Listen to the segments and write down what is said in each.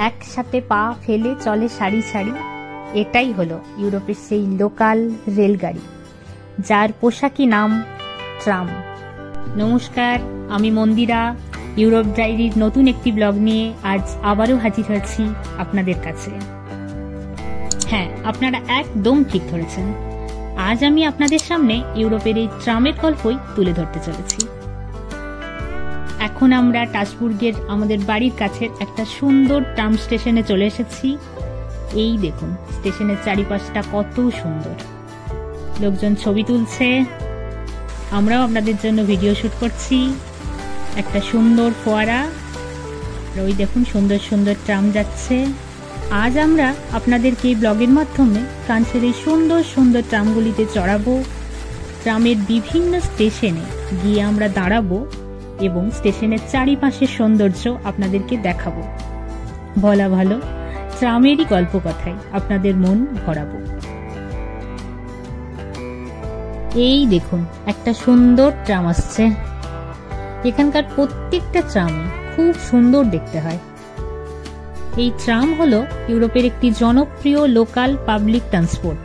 একসাথে পা ফেলে চলে সারি সারি। এটাই হলো ইউরোপের সেই লোকাল রেলগাড়ি, যার পোশাকি নাম ট্রাম। নমস্কার, আমি মন্দিরা। ইউরোপ ডায়েরির নতুন একটি ব্লগ নিয়ে আজ আবারও হাজির হয়েছি আপনাদের কাছে। হ্যাঁ, আপনারা একদম ঠিক ধরেছেন। আজ আমি আপনাদের সামনে ইউরোপের এই ট্রামের গল্পই তুলে ধরতে চলেছি। এখন আমরা টাসবুর্গের আমাদের বাড়ির কাছের একটা সুন্দর ট্রাম স্টেশনে চলে এসেছি। এই দেখুন, স্টেশনের চারিপাশটা কত সুন্দর। লোকজন ছবি তুলছে, আমরাও আপনাদের জন্য ভিডিও শুট করছি। একটা সুন্দর ফোয়ারা, ওই দেখুন সুন্দর সুন্দর ট্রাম যাচ্ছে। আজ আমরা আপনাদেরকে এই ব্লগের মাধ্যমে ফ্রান্সের এই সুন্দর সুন্দর ট্রামগুলিতে চড়াবো। ট্রামের বিভিন্ন স্টেশনে গিয়ে আমরা দাঁড়াবো এবং স্টেশনের চারিপাশের সৌন্দর্য আপনাদেরকে দেখাবো। বলা ভালো, ট্রামেরই গল্প কথায় আপনাদের মন ভরাবো। এই দেখুন, একটা সুন্দর ট্রাম আসছে। এখানকার প্রত্যেকটা ট্রাম খুব সুন্দর দেখতে হয়। এই ট্রাম হলো ইউরোপের একটি জনপ্রিয় লোকাল পাবলিক ট্রান্সপোর্ট,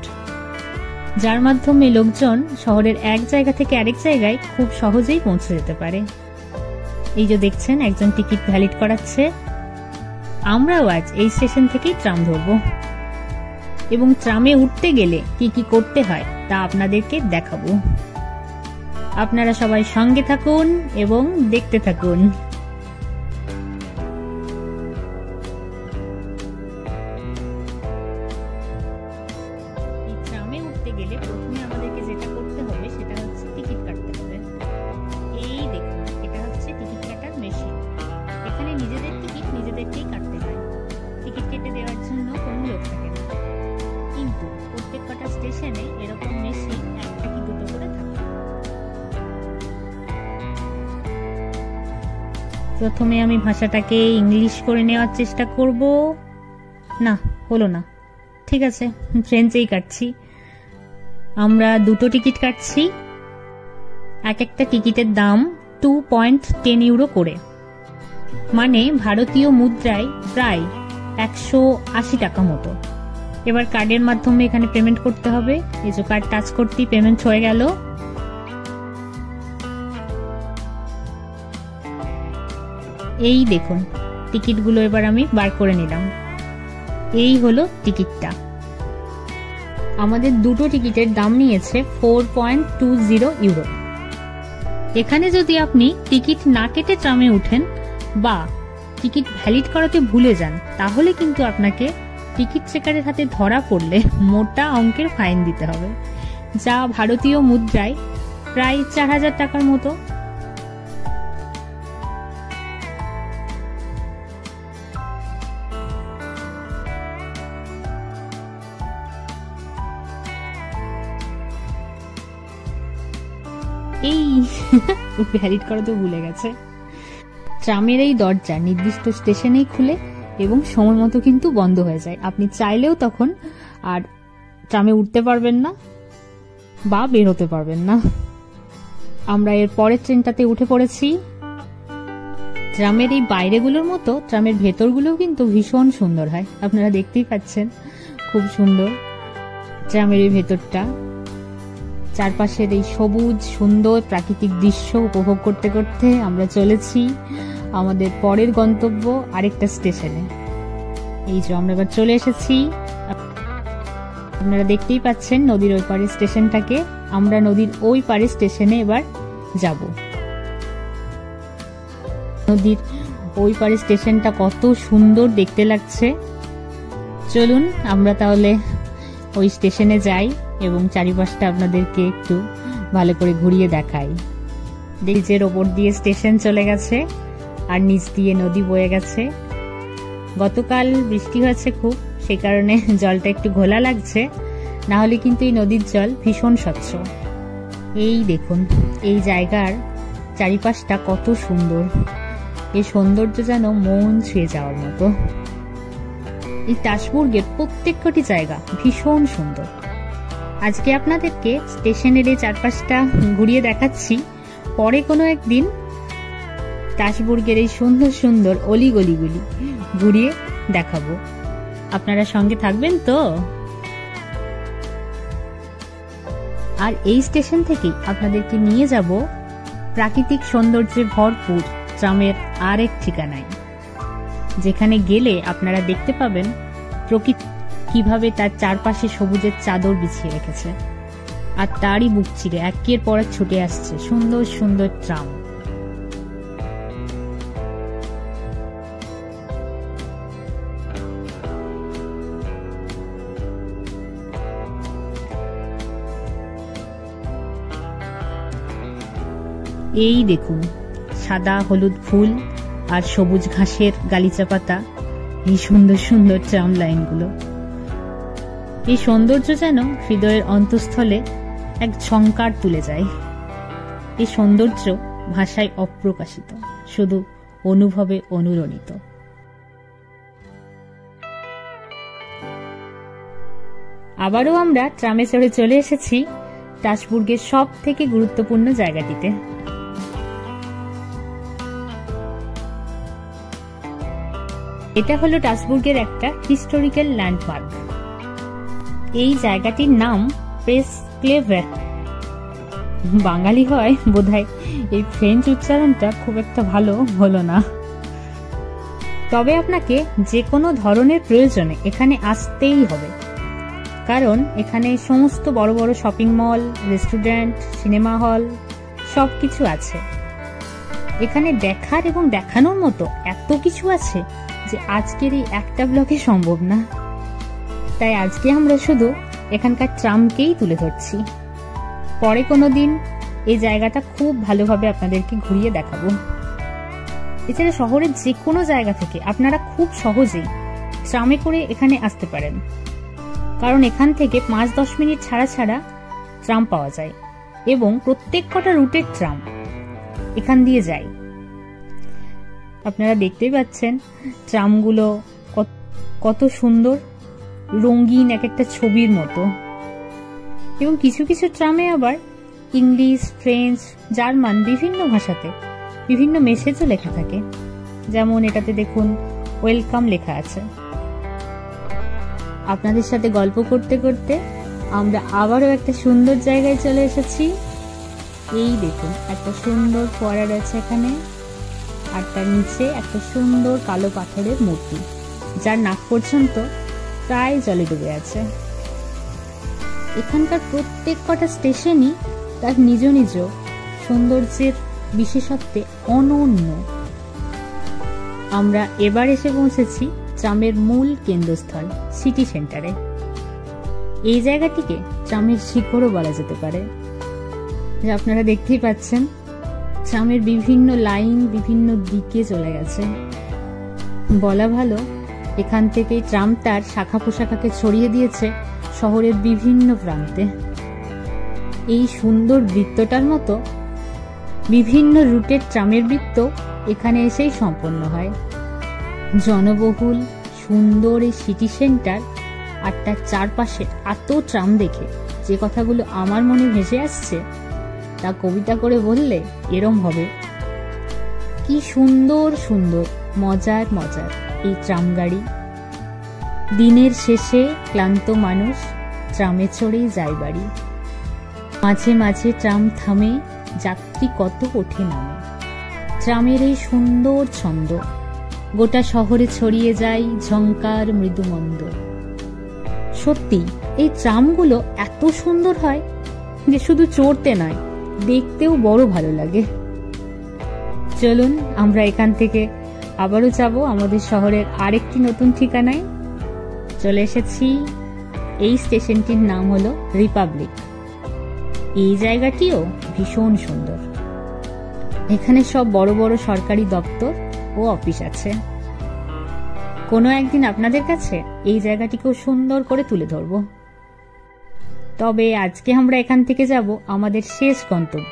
যার মাধ্যমে লোকজন শহরের এক জায়গা থেকে আরেক জায়গায় খুব সহজেই পৌঁছে যেতে পারে। এই যে দেখছেন, একজন টিকিট ভ্যালিড করাচ্ছে। আমরাও আজ এই স্টেশন থেকেই ট্রাম ধরবো এবং ট্রামে উঠতে গেলে কি কি করতে হয় তা আপনাদেরকে দেখাবো। আপনারা সবাই সঙ্গে থাকুন এবং দেখতে থাকুন। এই ট্রামে উঠতে গেলে প্রথমে আমাদেরকে যেটা করতে হবে সেটা হচ্ছে টিকিট কাটতে হবে। এই দেখুন, এটা হচ্ছে টিকিট কাটার মেশিন। এখানে নিজেদের টিকিট নিজেদেরকেই কাটতে হয়। টিকিট কেটে দেওয়ার জন্য কোনো লোক থাকে না, কিন্তু প্রত্যেক কটা স্টেশনে এরকম মেশিন একটা কি দুটো করে থাকে। প্রথমে আমি ভাষাটাকে ইংলিশ করে নেওয়ার চেষ্টা করব। না, হলো না। ঠিক আছে, ফ্রেঞ্চেই কাটছি। আমরা দুটো টিকিট কাটছি। এক একটা টিকিটের দাম 2.10 ইউরো করে, মানে ভারতীয় মুদ্রায় প্রায় 180 টাকা মতো। এবার কার্ডের মাধ্যমে এখানে পেমেন্ট করতে হবে। এই যে কার্ড টাচ করতেই পেমেন্ট হয়ে গেল। এই দেখুন, টিকিটগুলো এবার আমি বার করে নিলাম। এই হলো টিকিটটা। আমাদের দুটো টিকিটের দাম নিয়েছে 4.20 ইউরো। এখানে যদি আপনি টিকিট না কেটে ট্রামে উঠেন বা টিকিট ভ্যালিড করাতে ভুলে যান, তাহলে কিন্তু আপনাকে টিকিট চেকারের হাতে ধরা পড়লে মোটা অঙ্কের ফাইন দিতে হবে, যা ভারতীয় মুদ্রায় প্রায় 4000 টাকার মতো। এই ভ্যালিড করা তো ভুলে গেছে। ট্রামের এই দরজা নির্দিষ্ট স্টেশনেই খুলে এবং সময় মতো কিন্তু বন্ধ হয়ে যায়। আপনি চাইলেও তখন আর ট্রামে উঠতে পারবেন না বা বের হতে পারবেন না। আমরা এর পরের ট্রেনটাতে উঠে পড়েছি। ট্রামের এই বাইরেগুলোর মতো ট্রামের ভেতরগুলোও কিন্তু ভীষণ সুন্দর হয়। আপনারা দেখতেই পাচ্ছেন, খুব সুন্দর ট্রামের এই ভেতরটা। চারপাশের এই সবুজ সুন্দর প্রাকৃতিক দৃশ্য উপভোগ করতে করতে আমরা চলেছি আমাদের পরের গন্তব্য আরেকটা স্টেশনে। এই যে আমরা এবার চলে এসেছি। আপনারা দেখতেই পাচ্ছেন নদীর ওই পারে স্টেশনটাকে। আমরা নদীর ওই পারে স্টেশনে এবার যাব। নদীর ওই পারে স্টেশনটা কত সুন্দর দেখতে লাগছে। চলুন আমরা তাহলে ওই স্টেশনে যাই এবং চারিপাশটা আপনাদেরকে একটু ভালো করে ঘুরিয়ে দেখাই। ব্রিজের ওপর দিয়ে স্টেশন চলে গেছে আর নিচ দিয়ে নদী বয়ে গেছে। গতকাল বৃষ্টি হয়েছে খুব, সেই কারণে জলটা একটু ঘোলা লাগছে, না হলে কিন্তু এই নদীর জল ভীষণ স্বচ্ছ। এই দেখুন, এই জায়গার চারিপাশটা কত সুন্দর। এই সৌন্দর্য যেন মন ছুঁয়ে যাওয়ার মতো। এই টাসবুর্গের প্রত্যেকটি জায়গা ভীষণ সুন্দর। আজকে আপনাদেরকে স্টেশনের এই চারপাশটা ঘুরিয়ে দেখাচ্ছি। পরে কোনো একদিন টাসবুর্গের এই সুন্দর সুন্দর অলিগলিগুলি ঘুরিয়ে দেখাবো। আপনারা সঙ্গে থাকবেন তো? আর এই স্টেশন থেকেই আপনাদেরকে নিয়ে যাব প্রাকৃতিক সৌন্দর্যে ভরপুর ট্রামের আরেক ঠিকানায়, যেখানে গেলে আপনারা দেখতে পাবেন প্রকৃতি কিভাবে তার চারপাশে সবুজের চাদর বিছিয়ে রেখেছে, আর তারই বুক চিরে একের পর এক ছুটে আসছে সুন্দর সুন্দর ট্রাম। এই দেখুন, সাদা হলুদ ফুল আর সবুজ ঘাসের গালিচা পাতা, এই সুন্দর সুন্দর ট্রাম লাইনগুলো। এই সৌন্দর্য যেন হৃদয়ের অন্তঃস্থলে এক ঝংকার তুলে যায়। এই সৌন্দর্য ভাষায় অপ্রকাশিত, শুধু অনুভবে অনুরণিত। আবারও আমরা ট্রামে চড়ে চলে এসেছি স্ট্রাসবুর্গের সব থেকে গুরুত্বপূর্ণ জায়গাটিতে। এটা হলো স্ট্রাসবুর্গের একটা হিস্টোরিক্যাল ল্যান্ডমার্ক। এই জায়গাটির নাম প্রেস ক্লেভার। বাঙালি হয় বোধহয় এই ফ্রেঞ্চ উচ্চারণটা খুব একটা ভালো হলো না। তবে আপনাকে যে কোনো ধরনের প্রয়োজনে এখানে আসতেই হবে, কারণ এখানে সমস্ত বড় বড় shopping mall, restaurant, cinema hall সবকিছু আছে। এখানে দেখার এবং দেখানোর মতো এত কিছু আছে যে আজকের এই একটা ব্লগে সম্ভব না। তাই আজকে আমরা শুধু এখানকার ট্রামকেই তুলে ধরছি। পরে কোনো দিন এই জায়গাটা খুব ভালোভাবে আপনাদেরকে ঘুরিয়ে দেখাবো। এছাড়া শহরের যে কোনো জায়গা থেকে আপনারা খুব সহজেই ট্রামে করে এখানে আসতে পারেন, কারণ এখান থেকে 5-10 মিনিট ছাড়া ছাড়া ট্রাম পাওয়া যায় এবং প্রত্যেক কটা রুটের ট্রাম এখান দিয়ে যায়। আপনারা দেখতেই পাচ্ছেন ট্রামগুলো কত সুন্দর, রঙিন, এক একটা ছবির মতো। এবং কিছু কিছু ট্রামে আবার ইংলিশ, ফ্রেঞ্চ, জার্মান বিভিন্ন ভাষাতে বিভিন্ন মেসেজও লেখা থাকে। যেমন এটাতে দেখুন ওয়েলকাম লেখা আছে। আপনাদের সাথে গল্প করতে করতে আমরা আবারও একটা সুন্দর জায়গায় চলে এসেছি। এই দেখুন, একটা সুন্দর ফোয়ারা রয়েছে এখানে, আর তার নিচে একটা সুন্দর কালো পাথরের মূর্তি, যার নাক পর্যন্ত প্রায় জলে ডুবে আছে। এখানকার প্রত্যেক কটা স্টেশনই তার নিজ নিজ সৌন্দর্যের বিশেষত্বে অনন্য। আমরা এবার এসে পৌঁছেছি ট্রামের মূল কেন্দ্রস্থল সিটি সেন্টারে। এই জায়গাটিকে ট্রামের শিখরও বলা যেতে পারে। যা আপনারা দেখতেই পাচ্ছেন, ট্রামের বিভিন্ন লাইন বিভিন্ন দিকে চলে গেছে। বলা ভালো, এখান থেকে ট্রাম তার শাখা প্রশাখাকে ছড়িয়ে দিয়েছে শহরের বিভিন্ন প্রান্তে। এই সুন্দর বৃত্তটার মতো বিভিন্ন রুটের ট্রামের বৃত্ত এখানে এসেই সম্পন্ন হয়। জনবহুল সুন্দর এই সিটি সেন্টার আর তার চারপাশে এত ট্রাম দেখে যে কথাগুলো আমার মনে ভেসে আসছে তা কবিতা করে বললে এরম হবে। কি সুন্দর সুন্দর মজার মজার এই ট্রাম গাড়ি। দিনের শেষে ক্লান্ত মানুষ ট্রামে চড়েই যায় বাড়ি। মাঝে মাঝে ট্রাম থামে, যাত্রী কত ওঠে নামে। ট্রামের এই সুন্দর ছন্দ গোটা শহরে ছড়িয়ে যায় ঝংকার মৃদুমন্দ। সত্যি এই ট্রামগুলো এত সুন্দর হয় যে শুধু চড়তে নয়, দেখতেও বড় ভালো লাগে। চলুন আমরা এখান থেকে আবারও যাব আমাদের শহরের আরেকটি নতুন ঠিকানায়। চলে এসেছি। এই স্টেশনটির নাম হলো রিপাবলিক। এই জায়গাটিও ভীষণ সুন্দর। এখানে সব বড় বড় সরকারি দপ্তর ও অফিস আছে। কোনো একদিন আপনাদের কাছে এই জায়গাটিকেও সুন্দর করে তুলে ধরব। তবে আজকে আমরা এখান থেকে যাব আমাদের শেষ গন্তব্য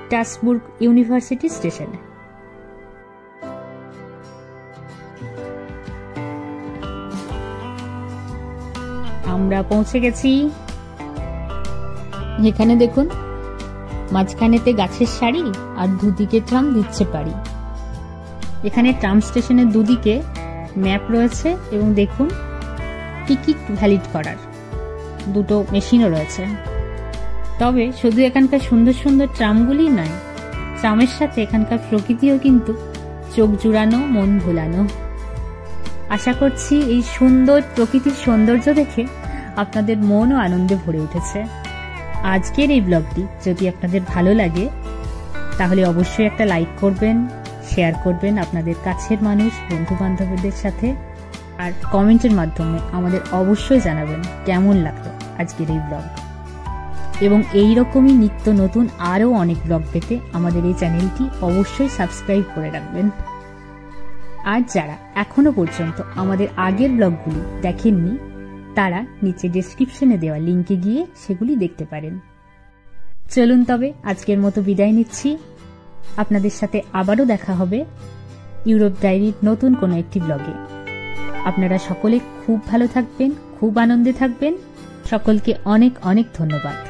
স্ট্রাসবুর্গ ইউনিভার্সিটি স্টেশনে। আমরা পৌঁছে গেছি। এখানে দেখুন, মাঝখানেতে গাছের সারি আর দুদিকে ট্রাম দিচ্ছে পারি। এখানে ট্রাম স্টেশনের দুদিকে ম্যাপ রয়েছে এবং দেখুন টিকিট ভ্যালিড করার দুটো মেশিনও রয়েছে। তবে শুধু এখানকার সুন্দর সুন্দর ট্রামগুলি নয়, ট্রামের সাথে এখানকার প্রকৃতিও কিন্তু চোখ জুড়ানো, মন ভোলানো। আশা করছি এই সুন্দর প্রকৃতির সৌন্দর্য দেখে আপনাদের মনও আনন্দে ভরে উঠেছে। আজকের এই ব্লগটি যদি আপনাদের ভালো লাগে তাহলে অবশ্যই একটা লাইক করবেন, শেয়ার করবেন আপনাদের কাছের মানুষ, বন্ধু বান্ধবদের সাথে, আর কমেন্টের মাধ্যমে আমাদের অবশ্যই জানাবেন কেমন লাগলো আজকের এই ব্লগ। এবং এই রকমই নিত্য নতুন আরও অনেক ব্লগ পেতে আমাদের এই চ্যানেলটি অবশ্যই সাবস্ক্রাইব করে রাখবেন। আর যারা এখনো পর্যন্ত আমাদের আগের ব্লগগুলি দেখেননি তারা নিচে ডেসক্রিপশনে দেওয়া লিঙ্কে গিয়ে সেগুলি দেখতে পারেন। চলুন তবে আজকের মতো বিদায় নিচ্ছি। আপনাদের সাথে আবারও দেখা হবে ইউরোপ ডায়েরির নতুন কোনো একটি ব্লগে। আপনারা সকলে খুব ভালো থাকবেন, খুব আনন্দে থাকবেন। সকলকে অনেক অনেক ধন্যবাদ।